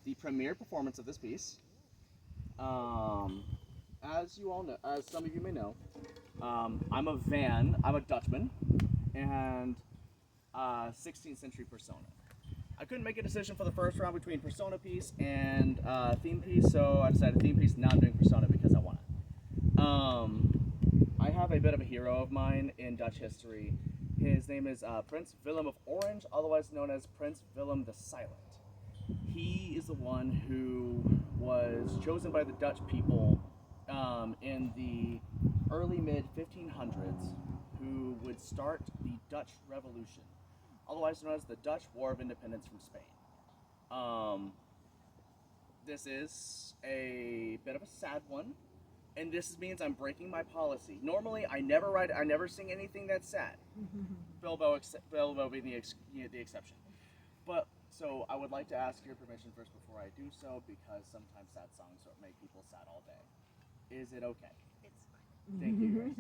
the premiere performance of this piece. As you all know, as some of you may know, I'm a Dutchman, and 16th century persona. I couldn't make a decision for the first round between persona piece and theme piece, so I decided theme piece. Now I'm doing persona because I want it. I have a bit of a hero of mine in Dutch history. His name is Prince Willem of Orange, otherwise known as Prince Willem the Silent. He is the one who was chosen by the Dutch people in the early mid 1500s, who would start the Dutch Revolution, otherwise known as the Dutch War of Independence from Spain. This is a bit of a sad one, and this means I'm breaking my policy. Normally, I never sing anything that's sad. Bilbo being the exception. But so I would like to ask your permission first before I do so, because sometimes sad songs make people sad all day. Is it okay? It's fine. Thank you.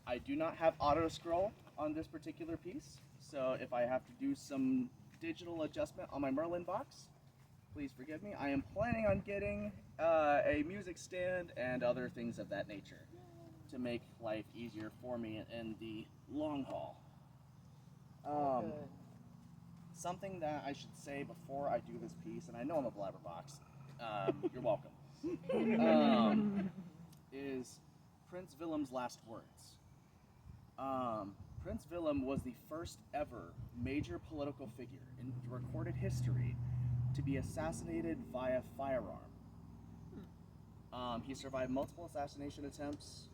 I do not have auto scroll on this particular piece, so if I have to do some digital adjustment on my Merlin box, please forgive me. I am planning on getting a music stand and other things of that nature to make life easier for me in the long haul. Something that I should say before I do this piece, and I know I'm a blabberbox, you're welcome, is Prince Willem's last words. Prince Willem was the first ever major political figure in recorded history to be assassinated via firearm. He survived multiple assassination attempts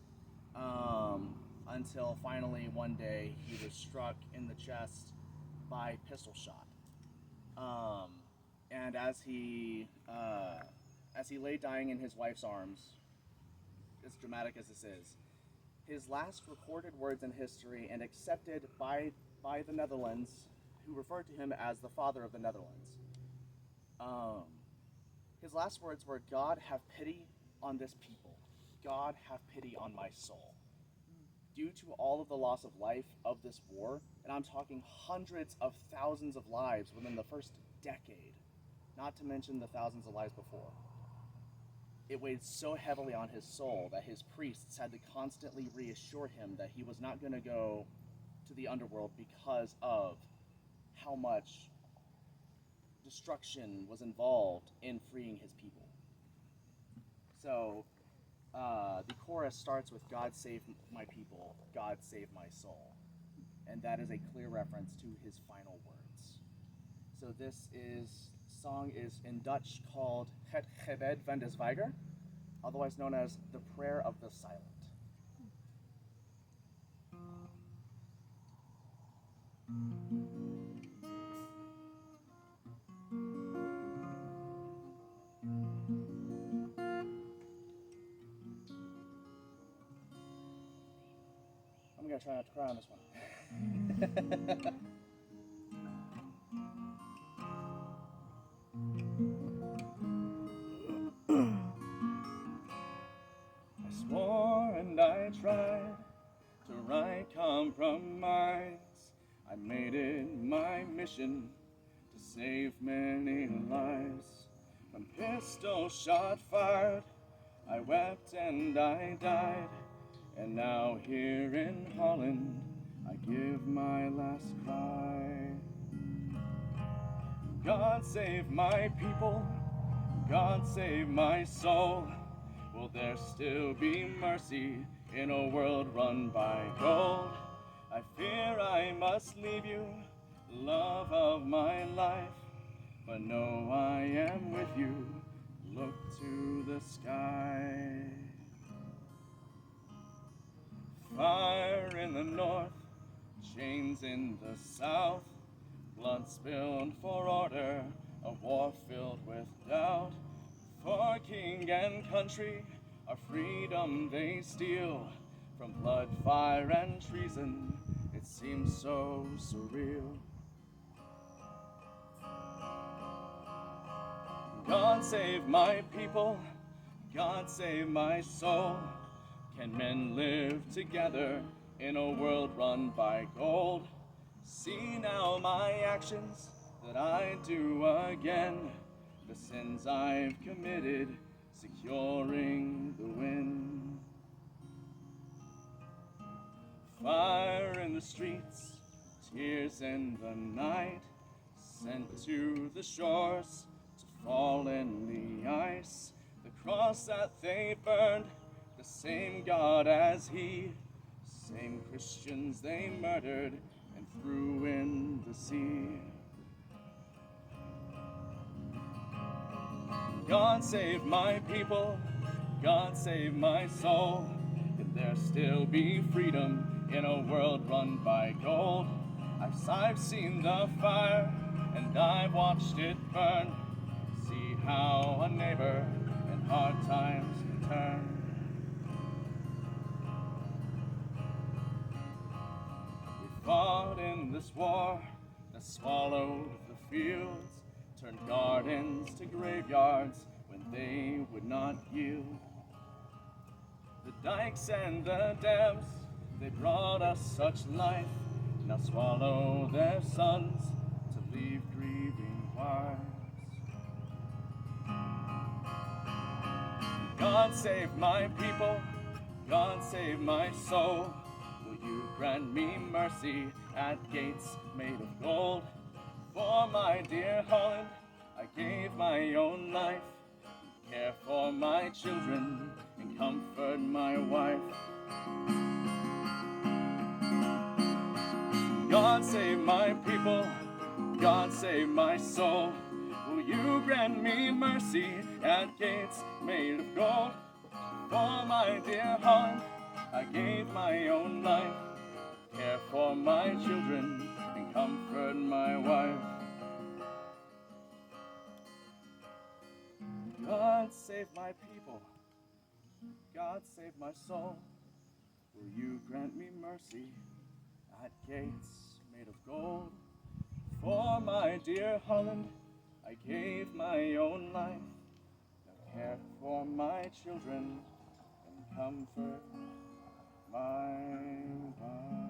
until finally one day he was struck in the chest by pistol shot. And as he lay dying in his wife's arms, as dramatic as this is, his last recorded words in history and accepted by the Netherlands, who referred to him as the father of the Netherlands. His last words were, "God have pity on this people. God have pity on my soul." Due to all of the loss of life of this war, and I'm talking hundreds of thousands of lives within the first decade, not to mention the thousands of lives before, it weighed so heavily on his soul that his priests had to constantly reassure him that he was not going to go to the underworld because of how much destruction was involved in freeing his people. So the chorus starts with "God save my people, God save my soul," and that is a clear reference to his final words. So this song is in Dutch called Het Gebed van de Zwijger, otherwise known as the Prayer of the Silent. I'm gonna try not to cry on this one. I swore and I tried to write compromise. I made it my mission to save many lives. When pistol shot fired, I wept and I died. And now here in Holland, I give my last cry. God save my people, God save my soul. Will there still be mercy in a world run by gold? I fear I must leave you, love of my life, but know I am with you. Look to the sky. Fire in the north, chains in the south, blood spilled for order, a war filled with doubt. For king and country, our freedom they steal. From blood, fire, and treason, it seems so surreal. God save my people, God save my soul. Can men live together in a world run by gold? See now my actions, that I do again the sins I've committed, securing the win. Fire in the streets, tears in the night, sent to the shores to fall in the ice. The cross that they burned, the same God as he, same Christians they murdered and threw in the sea. God save my people, God save my soul. Can there still be freedom in a world run by gold? I've seen the fire and I've watched it burn. See how a neighbor in hard times can turn. We fought in this war that swallowed the fields, turned gardens to graveyards when they would not yield. The dikes and the dams, they brought us such life, now swallow their sons to leave grieving wives. God save my people, God save my soul. Will you grant me mercy at gates made of gold? For my dear Holland, I gave my own life, care for my children and comfort my wife. God save my people, God save my soul. Will you grant me mercy at gates made of gold? For my dear Holland, I gave my own life, care for my children and comfort my wife. God save my people, God save my soul. Will you grant me mercy at gates made of gold? For my dear Holland, I gave my own life, now care for my children and comfort my wife.